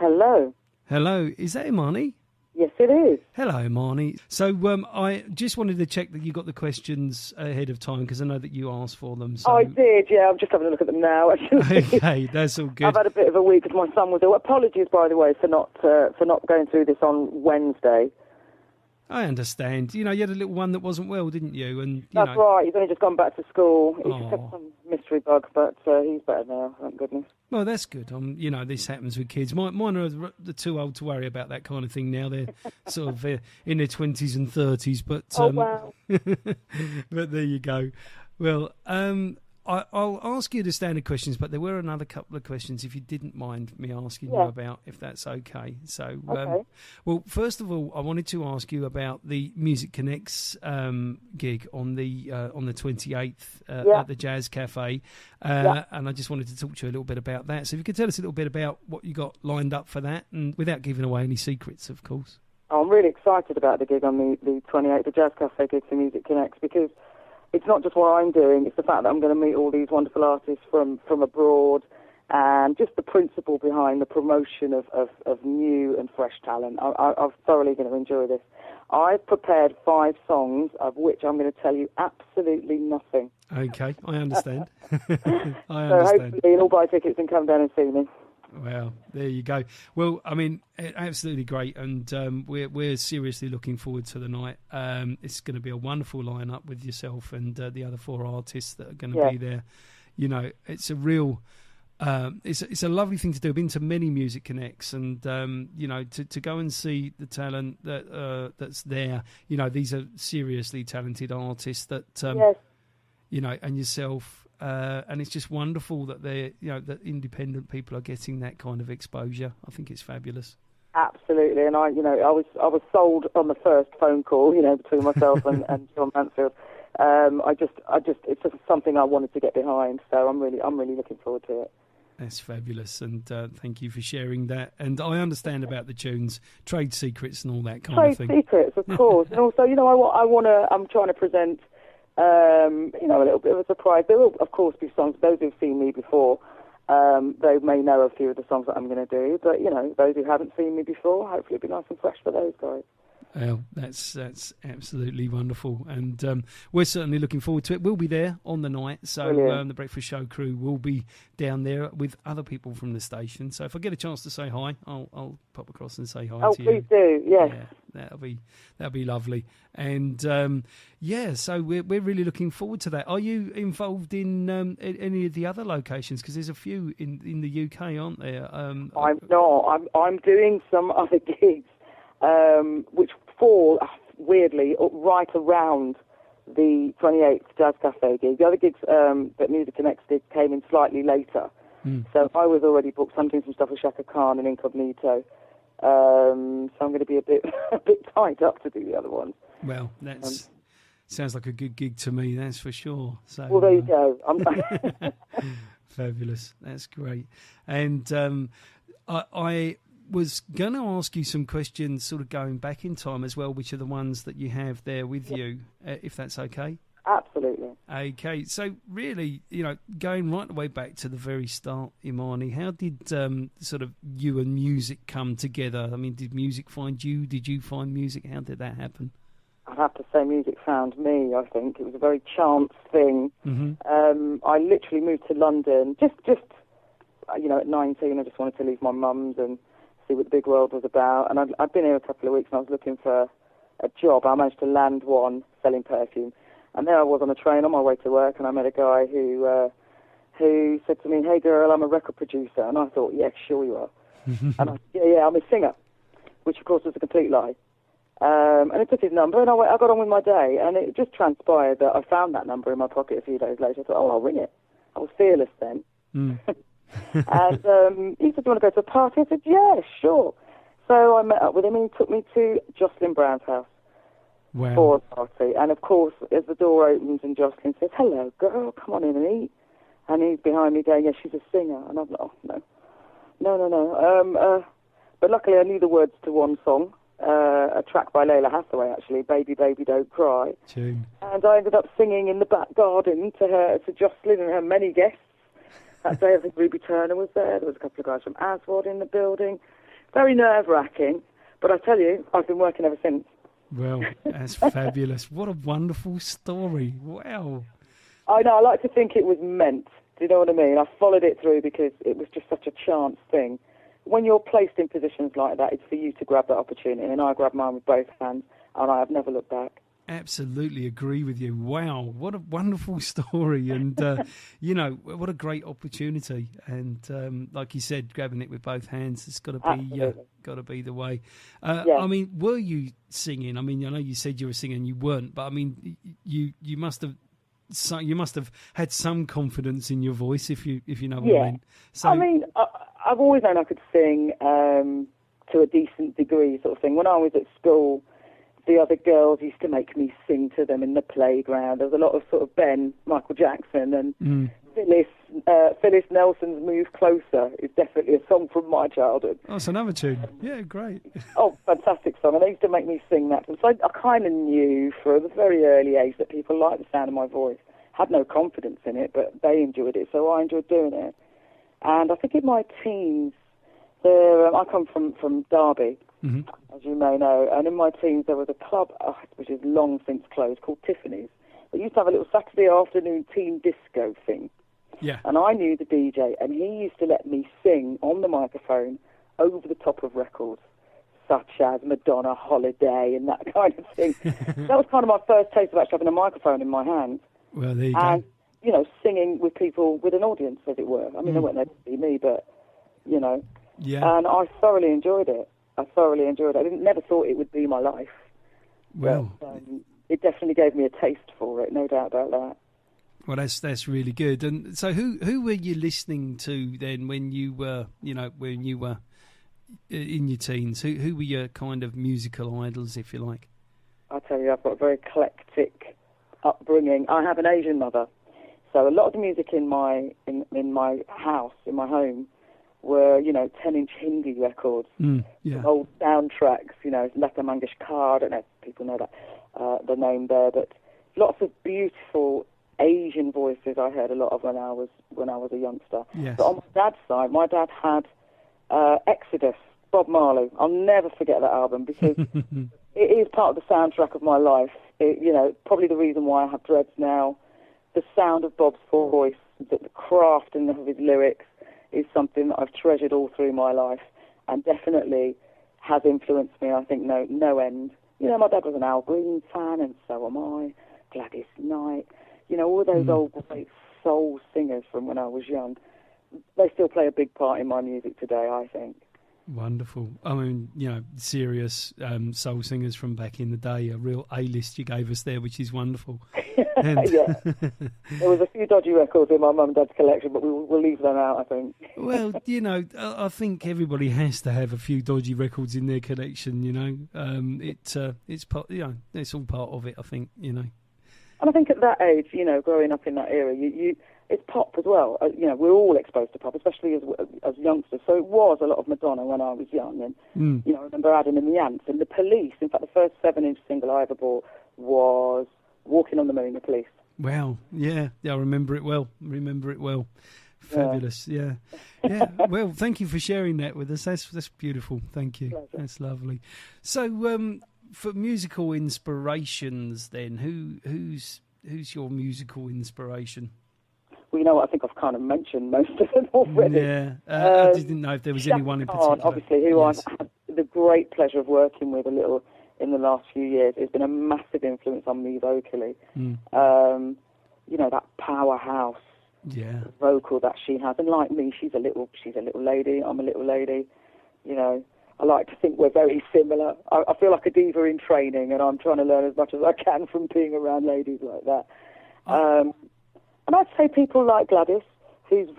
Hello. Hello, is that Imaani? Yes, it is. Hello, Imaani. So I just wanted to check that you got the questions ahead of time because I know that you asked for them. So... I did, yeah. I'm just having a look at them now, actually. Okay, that's all good. I've had a bit of a week because my son was ill. Apologies, by the way, for not going through this on Wednesday. I understand. You know, you had a little one that wasn't well, didn't you? And That's right. He's only just gone back to school. He just had Oh. some mystery bug, but he's better now, thank goodness. Well, that's good. You know, this happens with kids. Mine are too old to worry about that kind of thing now. They're sort of in their 20s and 30s. But, Oh, wow. but there you go. Well, I'll ask you the standard questions, but there were another couple of questions, if you didn't mind me asking you about, if that's okay. So, Okay. well, first of all, I wanted to ask you about the MusicConnex gig on the 28th at the Jazz Cafe, and I just wanted to talk to you a little bit about that. So if you could tell us a little bit about what you got lined up for that, and without giving away any secrets, of course. I'm really excited about the gig on the 28th, the Jazz Cafe gig for MusicConnex, because it's not just what I'm doing, it's the fact that I'm going to meet all these wonderful artists from abroad, and just the principle behind the promotion of new and fresh talent. I'm thoroughly going to enjoy this. I've prepared 5 songs, of which I'm going to tell you absolutely nothing. Okay, I understand. I understand. So hopefully you'll all buy tickets and come down and see me. Well, there you go. Well, I mean, absolutely great, and we're seriously looking forward to the night. It's going to be a wonderful lineup with yourself and the other 4 artists that are going to be there. You know, it's a real, it's a lovely thing to do. I've been to many MusicConnex, and you know, to go and see the talent that's there. You know, these are seriously talented artists that, you know, and yourself. And it's just wonderful that that independent people are getting that kind of exposure. I think it's fabulous. Absolutely, and I was sold on the first phone call, you know, between myself and John Mansfield. It's just something I wanted to get behind, so I'm really looking forward to it. That's fabulous, and thank you for sharing that. And I understand about the tunes, trade secrets, and all that kind of thing. Trade secrets, of course, and also, you know, I'm trying to present. You know, a little bit of a surprise. There will, of course, be songs. Those who've seen me before, they may know a few of the songs that I'm going to do. But, you know, those who haven't seen me before, hopefully it'll be nice and fresh for those guys. Well, that's absolutely wonderful, and we're certainly looking forward to it. We'll be there on the night, so the Breakfast Show crew will be down there with other people from the station. So if I get a chance to say hi, I'll pop across and say hi to you. Oh, please do, yes. Yeah, that'll be lovely, and so we're really looking forward to that. Are you involved in any of the other locations? Because there's a few in the UK, aren't there? I'm not. I'm doing some other gigs. Which fall, weirdly, right around the 28th Jazz Cafe gig. The other gigs that MusicConnex did came in slightly later. So I was already booked. I'm doing some stuff with Shaka Khan and Incognito. So I'm going to be a bit tied up to do the other ones. Well, that's sounds like a good gig to me, that's for sure. So, well, there you go. Fabulous. That's great. And I was going to ask you some questions sort of going back in time as well, which are the ones that you have there with you, if that's okay. Absolutely. Okay, so really, you know, going right the way back to the very start, Imaani, how did sort of you and music come together? I mean, did music find you? Did you find music? How did that happen? I'd have to say music found me, I think. It was a very chance thing. I literally moved to London just you know, at 19. I just wanted to leave my mum's and see what the big world was about. And I'd been here a couple of weeks and I was looking for a job. I managed to land one selling perfume. And there I was on a train on my way to work, and I met a guy who said to me, "Hey girl, I'm a record producer." And I thought, "Yeah, sure you are." And I said, yeah, I'm a singer, which of course was a complete lie. And I took his number and I got on with my day. And it just transpired that I found that number in my pocket a few days later. I thought, oh, I'll ring it. I was fearless then. And he said, "Do you want to go to a party?" I said, "Yeah, sure." So I met up with him and he took me to Jocelyn Brown's house. Wow. For a party. And of course, as the door opens and Jocelyn says, "Hello, girl, come on in and eat." And he's behind me going, "Yeah, she's a singer." And I'm like, "Oh, no. But luckily I knew the words to one song, a track by Layla Hathaway, actually, "Baby, Baby, Don't Cry." Tune. And I ended up singing in the back garden to Jocelyn and her many guests. That day I think Ruby Turner was there. There was a couple of guys from Aswad in the building. very nerve-wracking. But I tell you, I've been working ever since. Well, that's fabulous. What a wonderful story. Wow. I know, I like to think it was meant. Do you know what I mean? I followed it through because it was just such a chance thing. When you're placed in positions like that, it's for you to grab that opportunity. And I grabbed mine with both hands, and I have never looked back. Absolutely agree with you. Wow, what a wonderful story, and you know, what a great opportunity. And like you said, grabbing it with both hands, it's got to be the way. I mean, were you singing? I mean, I know you said you were singing, you weren't, but I mean, you must have. So you must have had some confidence in your voice, if you know what I mean. So, I mean, I've always known I could sing to a decent degree, sort of thing. When I was at school, the other girls used to make me sing to them in the playground. There was a lot of sort of Ben, Michael Jackson, and Phyllis Nelson's "Move Closer" is definitely a song from my childhood. Oh, it's another tune. Yeah, great. Oh, fantastic song. And they used to make me sing that. And so I kind of knew from a very early age that people liked the sound of my voice. Had no confidence in it, but they enjoyed it, so I enjoyed doing it. And I think in my teens, I come from Derby, as you may know, and in my teens there was a club, which is long since closed, called Tiffany's. They used to have a little Saturday afternoon teen disco thing. Yeah. And I knew the DJ, and he used to let me sing on the microphone over the top of records, such as Madonna, Holiday, and that kind of thing. That was kind of my first taste of actually having a microphone in my hands. Well, there you go. You know, singing with people, with an audience, as it were. I mean, they weren't there to see me, but, you know. Yeah. And I thoroughly enjoyed it. I never thought it would be my life. Well. But, it definitely gave me a taste for it, no doubt about that. Well, that's really good. And so, who were you listening to then when you were in your teens? Who were your kind of musical idols, if you like? I tell you, I've got a very eclectic upbringing. I have an Asian mother, so a lot of the music in my house, in my home, were 10-inch Hindi records, old soundtracks. Lata Mangeshkar. I don't know if people know that the name there, but lots of beautiful Asian voices I heard a lot of when I was a youngster. Yes. But on my dad's side, my dad had Exodus, Bob Marley. I'll never forget that album because it is part of the soundtrack of my life. Probably the reason why I have dreads now. The sound of Bob's voice, the craft of his lyrics is something that I've treasured all through my life and definitely has influenced me, I think, no end. My dad was an Al Green fan, and so am I. Gladys Knight. All those old great soul singers from when I was young, they still play a big part in my music today, I think. Wonderful. I mean, serious soul singers from back in the day, a real A-list you gave us there, which is wonderful. And yeah. There was a few dodgy records in my mum and dad's collection, but we'll leave them out, I think. Well, I think everybody has to have a few dodgy records in their collection, it's part, it's all part of it, I think, And I think at that age, growing up in that era, it's pop as well. We're all exposed to pop, especially as youngsters. So it was a lot of Madonna when I was young. And, I remember Adam and the Ants and the Police. In fact, the first 7-inch single I ever bought was Walking on the Moon, the Police. Wow. Yeah, I remember it well. Fabulous. Yeah. Well, thank you for sharing that with us. That's beautiful. Thank you. Pleasure. That's lovely. So, for musical inspirations, then, who's your musical inspiration? Well, I think I've kind of mentioned most of them already. Yeah, I didn't know if there was anyone in particular. Obviously, who I've had the great pleasure of working with a little in the last few years, has been a massive influence on me vocally. That powerhouse vocal that she has, and like me, she's a little lady. I'm a little lady. I like to think we're very similar. I feel like a diva in training, and I'm trying to learn as much as I can from being around ladies like that. And I'd say people like Gladys, whose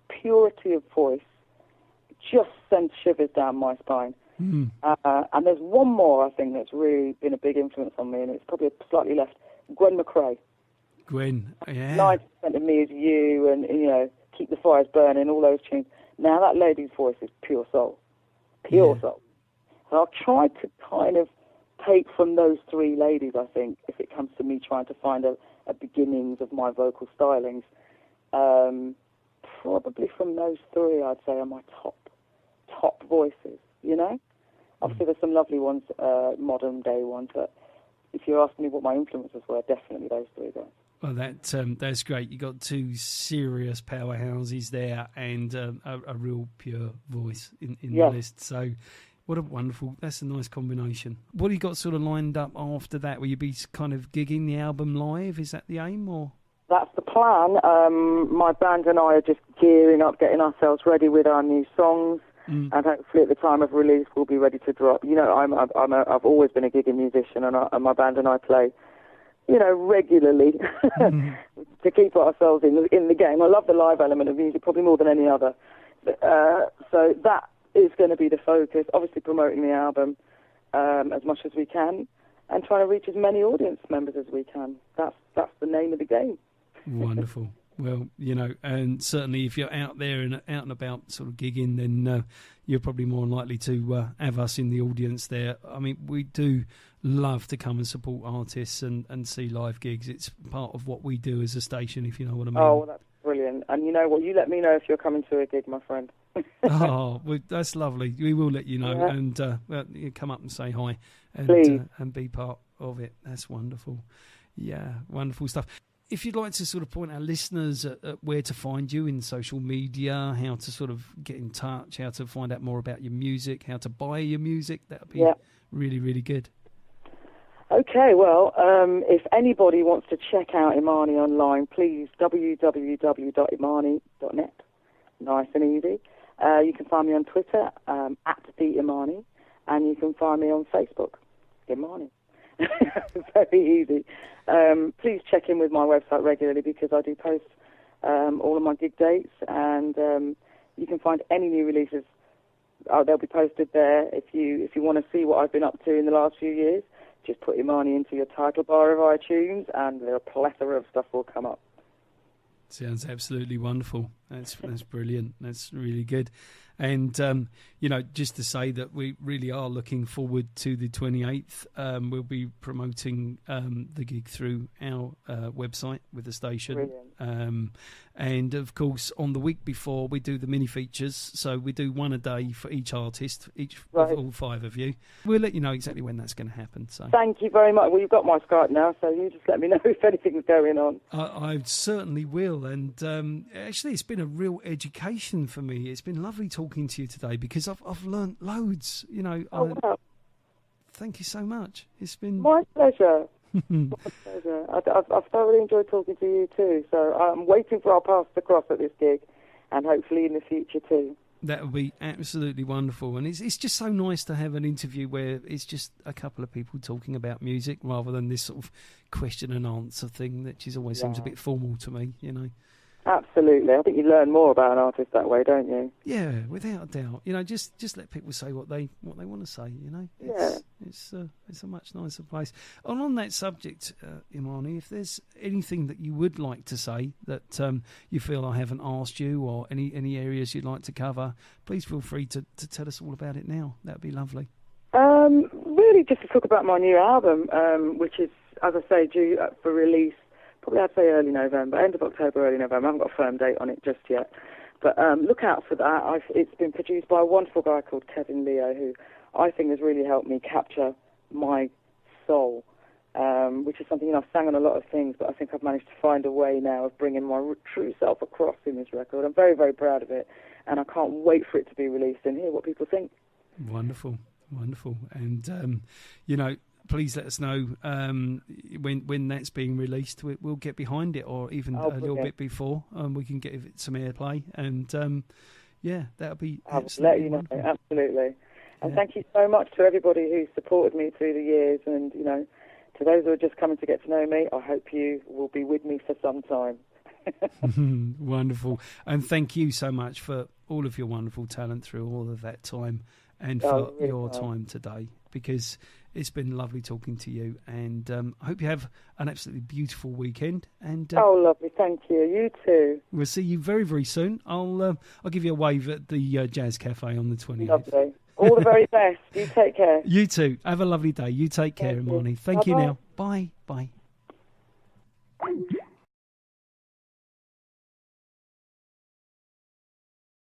purity of voice just sends shivers down my spine. And there's one more, I think, that's really been a big influence on me, and it's probably slightly left. Gwen McRae. Gwen, yeah. 90% of Me Is You, and, Keep the Fires Burning, all those tunes. Now, that lady's voice is pure soul. Pure soul. So I've tried to kind of take from those three ladies, I think, if it comes to me trying to find a beginnings of my vocal stylings. Probably from those three, I'd say, are my top voices. you know. Obviously, there's some lovely ones, modern day ones, but if you're asking me what my influences were, definitely those three guys. Well, that's great. You got two serious powerhouses there, and a real pure voice in the list. So, that's a nice combination. What do you got sort of lined up after that? Will you be kind of gigging the album live? Is that the aim, or? That's the plan. My band and I are just gearing up, getting ourselves ready with our new songs, and hopefully at the time of release we'll be ready to drop. You know, I've always been a gigging musician, and my band and I play, you know, regularly to keep ourselves in the game. I love the live element of music probably more than any other. So that is going to be the focus. Obviously, promoting the album as much as we can, and trying to reach as many audience members as we can. That's the name of the game. Wonderful. Well, you know, and certainly if you're out there and out and about sort of gigging, then you're probably more likely to have us in the audience there. I mean, we do love to come and support artists and see live gigs. It's part of what we do as a station, if you know what I mean. Oh, well, that's brilliant. And you know what? You let me know if you're coming to a gig, my friend. Oh, well, that's lovely. We will let you know, and you come up and say hi and be part of it. That's wonderful. Yeah, wonderful stuff. If you'd like to sort of point our listeners at where to find you in social media, how to sort of get in touch, how to find out more about your music, how to buy your music, that would be really, really good. Okay, well, if anybody wants to check out Imaani online, please, www.imaani.net. Nice and easy. You can find me on Twitter, @TheImaani, and you can find me on Facebook, Imaani. Very easy. Please check in with my website regularly because I do post all of my gig dates, and you can find any new releases. They'll be posted there. If you want to see what I've been up to in the last few years, just put Imaani into your title bar of iTunes, and a plethora of stuff will come up. Sounds absolutely wonderful. That's brilliant. That's really good. And, you know, just to say that we really are looking forward to the 28th. We'll be promoting the gig through our website with the station. And, of course, on the week before, we do the mini features. So we do one a day for each artist, of all five of you. We'll let you know exactly when that's going to happen. So thank you very much. Well, you've got my Skype now, so you just let me know if anything's going on. I certainly will. And actually, it's been a real education for me. It's been lovely talking to you today because I've learnt loads. You know. Wow. Thank you so much. It's been my pleasure. My pleasure. I've thoroughly enjoyed talking to you too. So I'm waiting for our paths to cross at this gig, and hopefully in the future too. That would be absolutely wonderful. And it's just so nice to have an interview where it's just a couple of people talking about music rather than this sort of question and answer thing that just always seems a bit formal to me, you know. Absolutely. I think you learn more about an artist that way, don't you? Yeah, without a doubt. You know, just let people say what they want to say, you know. It's a much nicer place. And on that subject, Imaani, if there's anything that you would like to say that you feel I haven't asked you, or any areas you'd like to cover, please feel free to tell us all about it now. That would be lovely. Really just to talk about my new album, which is, as I say, due for release probably I'd say early November, end of October, early November. I haven't got a firm date on it just yet. But look out for that. It's been produced by a wonderful guy called Kevin Leo, who I think has really helped me capture my soul, which is something, I've sang on a lot of things, but I think I've managed to find a way now of bringing my true self across in this record. I'm very, very proud of it, and I can't wait for it to be released and hear what people think. Wonderful, wonderful. And, please let us know when that's being released. We'll get behind it, or even a little bit before. We can give it some airplay, and that'll be absolutely let you know. Wonderful. Absolutely. And thank you so much to everybody who supported me through the years, and to those who are just coming to get to know me, I hope you will be with me for some time. Wonderful. And thank you so much for all of your wonderful talent through all of that time, and for your time today, because it's been lovely talking to you, and I hope you have an absolutely beautiful weekend. And lovely, thank you. You too. We'll see you very, very soon. I'll give you a wave at the Jazz Cafe on the 28th. Lovely. All the very best. You take care. You too. Have a lovely day. You take care, Imaani. Thank you now. Bye. Bye.